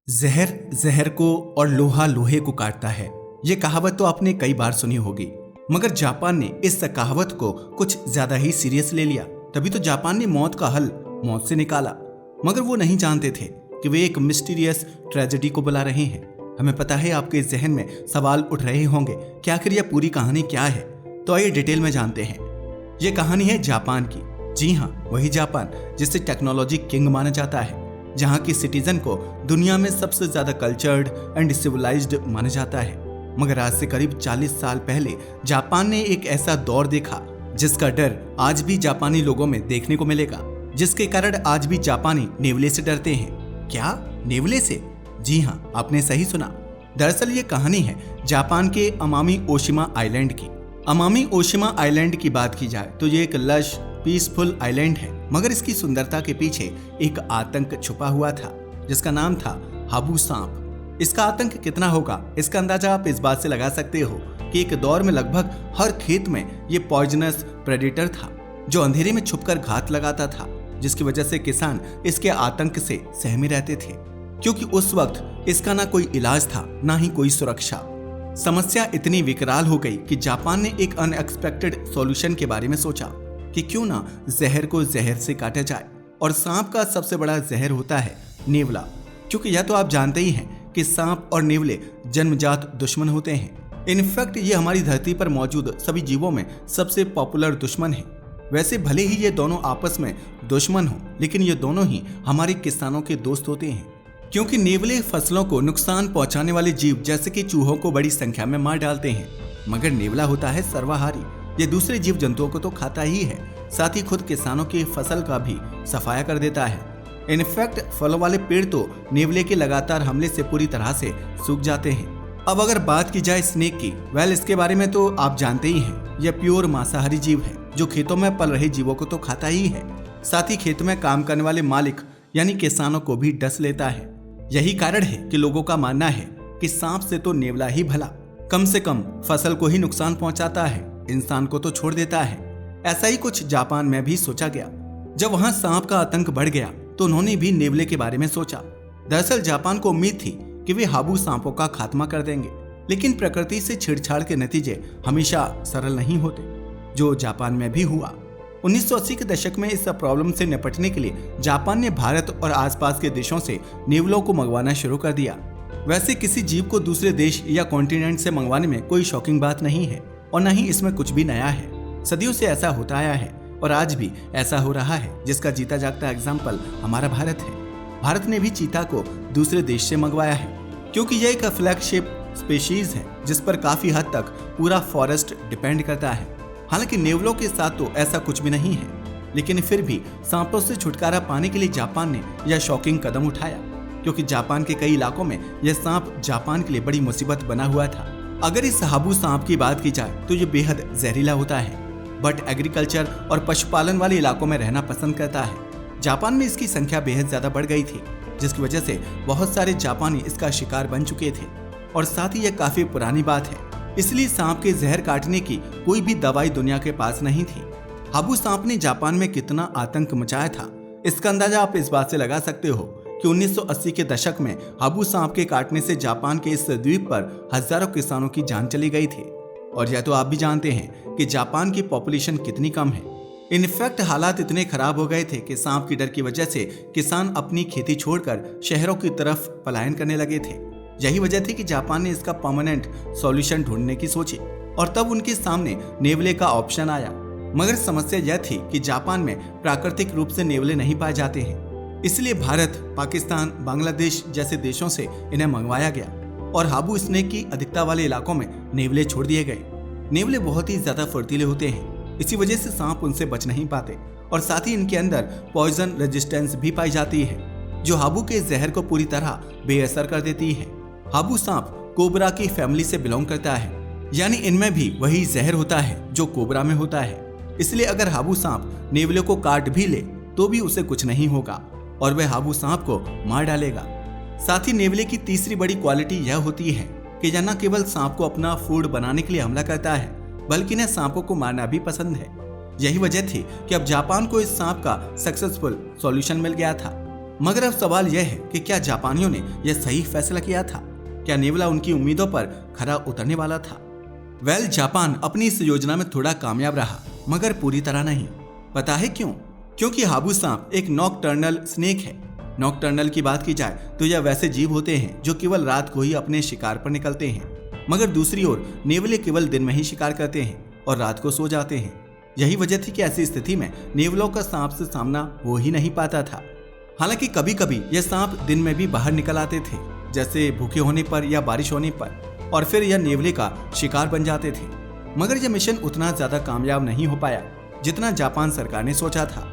जहर जहर को और लोहा लोहे को काटता है। ये कहावत तो आपने कई बार सुनी होगी, मगर जापान ने इस कहावत को कुछ ज्यादा ही सीरियस ले लिया। तभी तो जापान ने मौत का हल मौत से निकाला। मगर वो नहीं जानते थे कि वे एक मिस्टीरियस ट्रेजेडी को बुला रहे हैं। हमें पता है आपके जहन में सवाल उठ रहे होंगे कि आखिर यह पूरी कहानी क्या है। तो आइए डिटेल में जानते हैं। ये कहानी है जापान की। जी हाँ, वही जापान जिसे टेक्नोलॉजी किंग माना जाता है, जहाँ की सिटीजन को दुनिया में सबसे ज्यादा कल्चर्ड एंड सिविलाइज्ड माना जाता है। मगर आज से करीब 40 साल पहले जापान ने एक ऐसा दौर देखा जिसका डर आज भी जापानी लोगों में देखने को मिलेगा, जिसके कारण आज भी जापानी नेवले से डरते हैं। क्या नेवले से? जी हाँ, आपने सही सुना। दरअसल ये कहानी है जापान के अमामी ओशिमा आइलैंड की। अमामी ओशिमा आइलैंड की बात की जाए तो ये एक लश पीसफुल आइलैंड है, मगर इसकी सुंदरता के पीछे एक आतंक छुपा हुआ था जिसका नाम था हाबू सांप। इसका आतंक कितना होगा, इसका अंदाजा आप इस बात से लगा सकते हो कि एक दौर में लगभग हर खेत में ये पॉइजनस प्रेडेटर था जो अंधेरे में छुपकर घात लगाता था, जिसकी वजह से किसान इसके आतंक से सहमे रहते थे, क्योंकि उस वक्त इसका ना कोई इलाज था ना ही कोई सुरक्षा। समस्या इतनी विकराल हो गई कि जापान ने एक अनएक्सपेक्टेड सॉल्यूशन के बारे में सोचा कि क्यों ना जहर को जहर से काटा जाए। और सांप का सबसे बड़ा जहर होता है नेवला, क्योंकि यह तो आप जानते ही हैं कि सांप और नेवले जन्मजात दुश्मन होते हैं। इनफैक्ट ये हमारी धरती पर मौजूद सभी जीवों में सबसे पॉपुलर दुश्मन है। वैसे भले ही ये दोनों आपस में दुश्मन हो, लेकिन ये दोनों ही हमारे किसानों के दोस्त होते हैं, क्योंकि नेवले फसलों को नुकसान पहुंचाने वाले जीव जैसे कि चूहों को बड़ी संख्या में मार डालते हैं, मगर नेवला होता है सर्वाहारी। ये दूसरे जीव जंतुओं को तो खाता ही है, साथ ही खुद किसानों की फसल का भी सफाया कर देता है। इनफैक्ट फलों वाले पेड़ तो नेवले के लगातार हमले से पूरी तरह से सूख जाते हैं। अब अगर बात की जाए स्नेक की, वेल इसके बारे में तो आप जानते ही हैं। यह प्योर मांसाहारी जीव है जो खेतों में पल रहे जीवों को तो खाता ही है, साथ ही खेत में काम करने वाले मालिक यानी किसानों को भी डस लेता है। यही कारण है कि लोगों का मानना है कि सांप से तो नेवला ही भला, कम से कम फसल को ही नुकसान पहुंचाता है, इंसान को तो छोड़ देता है। ऐसा ही कुछ जापान में भी सोचा गया। जब वहां सांप का आतंक बढ़ गया तो उन्होंने भी नेवले के बारे में सोचा। दरअसल जापान को उम्मीद थी कि वे हाबू सांपों का खात्मा कर देंगे, लेकिन प्रकृति से छेड़छाड़ के नतीजे हमेशा सरल नहीं होते, जो जापान में भी हुआ। 1980 के दशक में इस प्रॉब्लम से निपटने के लिए जापान ने भारत और आसपास के देशों से नेवलों को मंगवाना शुरू कर दिया। वैसे किसी जीव को दूसरे देश या कॉन्टिनेंट से मंगवाने में कोई शॉकिंग बात नहीं है और न ही इसमें कुछ भी नया है। सदियों से ऐसा होता आया है और आज भी ऐसा हो रहा है, जिसका जीता जागता एग्जाम्पल हमारा भारत है। भारत ने भी चीता को दूसरे देश से मंगवाया है, क्योंकि यह एक फ्लैगशिप स्पीशीज है जिस पर काफी हद तक पूरा फॉरेस्ट डिपेंड करता है। हालांकि नेवलों के साथ तो ऐसा कुछ भी नहीं है, लेकिन फिर भी सांपों से छुटकारा पाने के लिए जापान ने यह शॉकिंग कदम उठाया, क्योंकि जापान के कई इलाकों में यह सांप जापान के लिए बड़ी मुसीबत बना हुआ था। अगर इस हाबू सांप की बात की जाए तो ये बेहद जहरीला होता है, बट एग्रीकल्चर और पशुपालन वाले इलाकों में रहना पसंद करता है। जापान में इसकी संख्या बेहद ज्यादा बढ़ गई थी, जिसकी वजह से बहुत सारे जापानी इसका शिकार बन चुके थे। और साथ ही यह काफी पुरानी बात है, इसलिए सांप के जहर काटने की कोई भी दवाई दुनिया के पास नहीं थी। हाबू सांप ने जापान में कितना आतंक मचाया था, इसका अंदाजा आप इस बात से लगा सकते हो कि 1980 के दशक में हाबू सांप के काटने से जापान के इस द्वीप पर हजारों किसानों की जान चली गई थी। और यह तो आप भी जानते हैं कि जापान की पॉपुलेशन कितनी कम है। इनफैक्ट हालात इतने खराब हो गए थे कि सांप की डर की वजह से किसान अपनी खेती छोड़कर शहरों की तरफ पलायन करने लगे थे। यही वजह थी कि जापान ने इसका परमानेंट सॉल्यूशन ढूंढने की सोची, और तब उनके सामने नेवले का ऑप्शन आया। मगर समस्या यह थी कि जापान में प्राकृतिक रूप से नेवले नहीं पाए जाते हैं, इसलिए भारत, पाकिस्तान, बांग्लादेश जैसे देशों से इन्हें मंगवाया गया और हाबू स्नेक की अधिकता वाले इलाकों में नेवले छोड़ दिए गए। नेवले बहुत ही ज्यादा फुर्तीले होते हैं, इसी वजह से सांप उनसे बच नहीं पाते, और साथ ही इनके अंदर पॉइजन रेजिस्टेंस भी पाई जाती है, जो हाबू के जहर को पूरी तरह बेअसर कर देती है। हाबू सांप कोबरा की फैमिली से बिलोंग करता है, यानी इनमें भी वही जहर होता है जो कोबरा में होता है। इसलिए अगर हाबू सांप नेवले को काट भी ले तो भी उसे कुछ नहीं होगा और वह हाबू सांप को मार डालेगा। साथ ही नेवले की तीसरी बड़ी क्वालिटी यह होती है कि यह न केवल सांप को अपना फूड बनाने के लिए हमला करता है, बल्कि इन्हें सांपों को मारना भी पसंद है। यही वजह थी कि अब जापान को इस सांप का सक्सेसफुल सॉल्यूशन मिल गया था। मगर अब सवाल यह है कि क्या जापानियों ने यह सही फैसला किया था? क्या नेवला उनकी उम्मीदों पर खरा उतरने वाला था? जापान अपनी इस योजना में थोड़ा कामयाब रहा, मगर पूरी तरह नहीं। पता है क्यों? क्योंकि हाबू सांप एक नॉकटर्नल स्नेक है। नॉकटर्नल की बात की जाए तो यह वैसे जीव होते हैं जो केवल रात को ही अपने शिकार पर निकलते हैं, मगर दूसरी ओर नेवले केवल दिन में ही शिकार करते हैं और रात को सो जाते हैं। यही वजह थी कि ऐसी स्थिति में नेवलों का सांप से सामना हो ही नहीं पाता था। हालांकि कभी कभी यह सांप दिन में भी बाहर निकल आते थे, जैसे भूखे होने पर या बारिश होने पर, और फिर यह नेवले का शिकार बन जाते थे। मगर यह मिशन उतना ज्यादा कामयाब नहीं हो पाया जितना जापान सरकार ने सोचा था।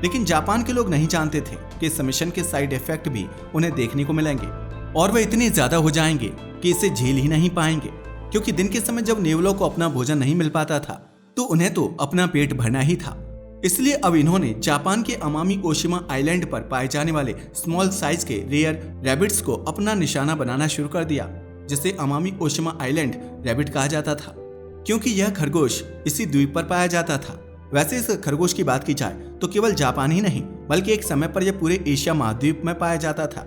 लेकिन जापान के लोग नहीं जानते थे कि इस मिशन के साइड इफेक्ट भी उन्हें देखने को मिलेंगे, और वे इतने ज्यादा हो जाएंगे कि इसे झेल ही नहीं पाएंगे। क्योंकि दिन के समय जब नेवलों को अपना भोजन नहीं मिल पाता था तो उन्हें तो अपना पेट भरना ही था। इसलिए अब इन्होंने जापान के अमामी ओशिमा आइलैंड पर पाए जाने वाले स्मॉल साइज के रेयर रैबिट्स को अपना निशाना बनाना शुरू कर दिया, जिसे अमामी ओशिमा आइलैंड रैबिट कहा जाता था, क्योंकि यह खरगोश इसी द्वीप पर पाया जाता था। वैसे इस खरगोश की बात की जाए तो केवल जापान ही नहीं बल्कि एक समय पर यह पूरे एशिया महाद्वीप में पाया जाता था।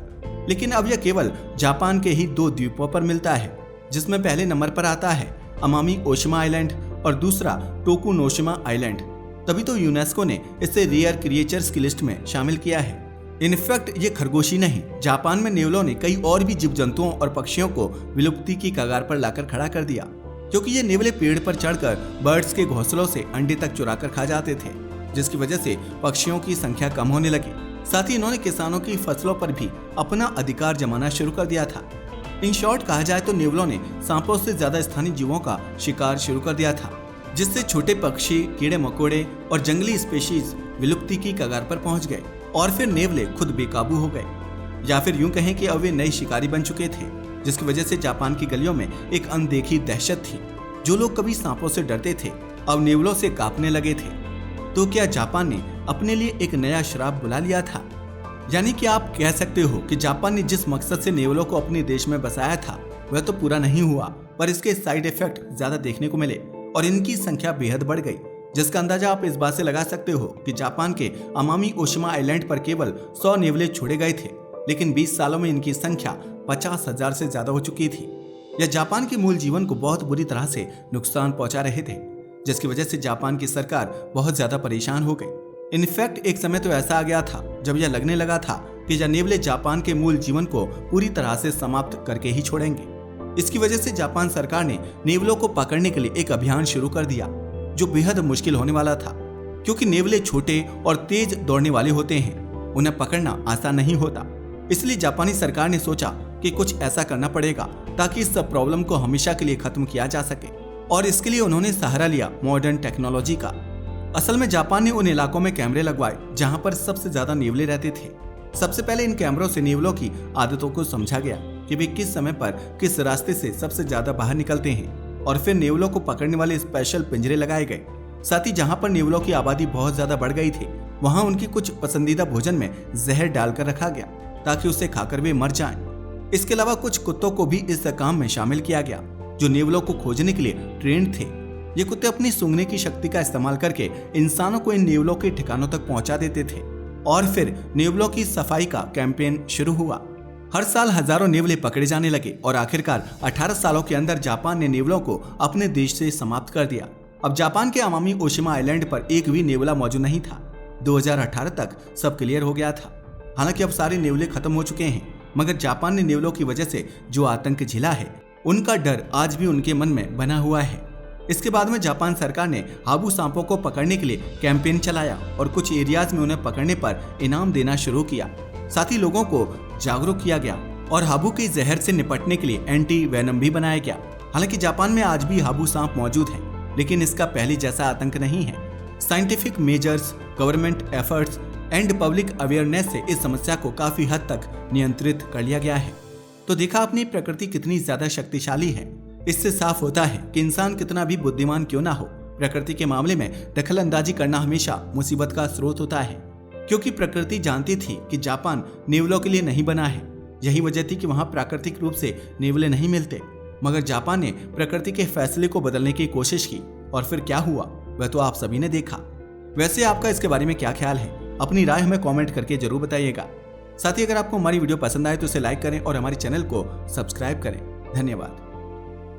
लेकिन अब यह केवल जापान के ही 2 द्वीपों पर मिलता है, जिसमें पहले नंबर पर आता है अमामी ओशिमा आइलैंड और दूसरा टोकुनोशिमा आइलैंड। तभी तो यूनेस्को ने इसे रेयर क्रिएचर्स की लिस्ट में शामिल किया है। इनफैक्ट ये खरगोश ही नहीं, जापान में नेवलों ने कई और भी जीव जंतुओं और पक्षियों को विलुप्ति की कगार पर लाकर खड़ा कर दिया, क्योंकि ये नेवले पेड़ पर चढ़कर बर्ड्स के घोंसलों से अंडे तक चुरा कर खा जाते थे, जिसकी वजह से पक्षियों की संख्या कम होने लगी। साथ ही इन्होंने किसानों की फसलों पर भी अपना अधिकार जमाना शुरू कर दिया था। इन शॉर्ट कहा जाए तो नेवलों ने सांपों से ज्यादा स्थानीय जीवों का शिकार शुरू कर दिया था, जिससे छोटे पक्षी, कीड़े मकोड़े और जंगली स्पीशीज विलुप्ति की कगार पर पहुंच गए और फिर नेवले खुद बेकाबू हो गए, या फिर यूं कहें कि अब वे नए शिकारी बन चुके थे, जिसकी वजह से जापान की गलियों में एक अनदेखी दहशत थी। जो लोग कभी सांपों से डरते थे अब नेवलों से कांपने लगे थे। तो क्या जापान ने अपने लिए एक नया श्राप बुला लिया था? यानी कि आप कह सकते हो कि जापान ने जिस मकसद से नेवलों को अपने देश में बसाया था वह तो पूरा नहीं हुआ, पर इसके साइड इफेक्ट ज्यादा देखने को मिले और इनकी संख्या बेहद बढ़ गई, जिसका अंदाजा आप इस बात से लगा सकते हो कि जापान के अमामी ओशिमा आइलैंड पर केवल 100 नेवले छोड़े गए थे, लेकिन 20 सालों में इनकी संख्या 50,000 से ज्यादा हो चुकी थी। यह जापान के मूल जीवन को बहुत बुरी तरह से नुकसान पहुंचा रहे थे, जिसकी वजह से जापान की सरकार बहुत ज्यादा परेशान हो गई। इनफैक्ट एक समय तो ऐसा आ गया था जब यह लगने लगा था कि यह नेवले जापान के मूल जीवन को पूरी तरह से समाप्त करके ही छोड़ेंगे। इसकी वजह से जापान सरकार ने नेवलों को पकड़ने के लिए एक अभियान शुरू कर दिया, जो बेहद मुश्किल होने वाला था, क्योंकि नेवले छोटे और तेज दौड़ने वाले होते हैं, उन्हें पकड़ना आसान नहीं होता। इसलिए जापानी सरकार ने सोचा कि कुछ ऐसा करना पड़ेगा ताकि इस प्रॉब्लम को हमेशा के लिए खत्म किया जा सके, और इसके लिए उन्होंने सहारा लिया मॉडर्न टेक्नोलॉजी का। असल में जापान ने उन इलाकों में कैमरे लगवाए जहां पर सबसे ज्यादा नेवले रहते थे। सबसे पहले इन कैमरों से नेवलों की आदतों को समझा गया कि वे किस समय पर किस रास्ते से सबसे ज्यादा बाहर निकलते हैं, और फिर नेवलों को पकड़ने वाले स्पेशल पिंजरे लगाए गए। साथ ही जहां पर नेवलों की आबादी बहुत ज्यादा बढ़ गई थी वहां उनकी कुछ पसंदीदा भोजन में जहर डालकर रखा गया ताकि उसे खाकर वे मर जाएं। इसके अलावा कुछ कुत्तों को भी इस काम में शामिल किया गया जो नेवलों को खोजने के लिए ट्रेंड थे। ये कुत्ते अपनी सूंघने की शक्ति का इस्तेमाल करके इंसानों को इन नेवलों के ठिकानों तक पहुंचा देते थे, और फिर नेवलों की सफाई का कैंपेन शुरू हुआ। हर साल हजारों नेवले पकड़े जाने लगे और आखिरकार 18 सालों के अंदर जापान ने नेवलों को अपने देश से समाप्त कर दिया। अब जापान के अमामी ओशिमा आइलैंड पर एक भी नेवला मौजूद नहीं था। 2018 तक सब क्लियर हो गया था। हालांकि अब सारे नेवले खत्म हो चुके हैं, मगर जापान ने नेवलों की वजह से जो आतंक झेला है उनका डर आज भी उनके मन में बना हुआ है। इसके बाद में जापान सरकार ने हाबू सांपों को पकड़ने के लिए कैंपेन चलाया और कुछ एरियाज में उन्हें पकड़ने पर इनाम देना शुरू किया। साथ ही लोगों को जागरूक किया गया और हाबू के जहर से निपटने के लिए एंटी वेनम भी बनाया गया। हालांकि जापान में आज भी हाबू सांप मौजूद है, लेकिन इसका पहले जैसा आतंक नहीं है। Scientific measures, government efforts and public awareness से इस समस्या को काफी हद तक नियंत्रित कर लिया गया है। तो देखा आपने प्रकृति कितनी ज्यादा शक्तिशाली है। इससे साफ होता है कि इंसान कितना भी बुद्धिमान क्यों ना हो, प्रकृति के मामले में दखल अंदाजी करना हमेशा मुसीबत का स्रोत होता है, क्योंकि प्रकृति जानती थी कि जापान नेवलों के लिए नहीं बना है। यही वजह थी कि वहां प्राकृतिक रूप से नेवले नहीं मिलते, मगर जापान ने प्रकृति के फैसले को बदलने की कोशिश की और फिर क्या हुआ वह तो आप सभी ने देखा। वैसे आपका इसके बारे में क्या ख्याल है? अपनी राय हमें कमेंट करके जरूर बताइएगा। साथ ही अगर आपको हमारी वीडियो पसंद आए तो इसे लाइक करें और हमारे चैनल को सब्सक्राइब करें। धन्यवाद।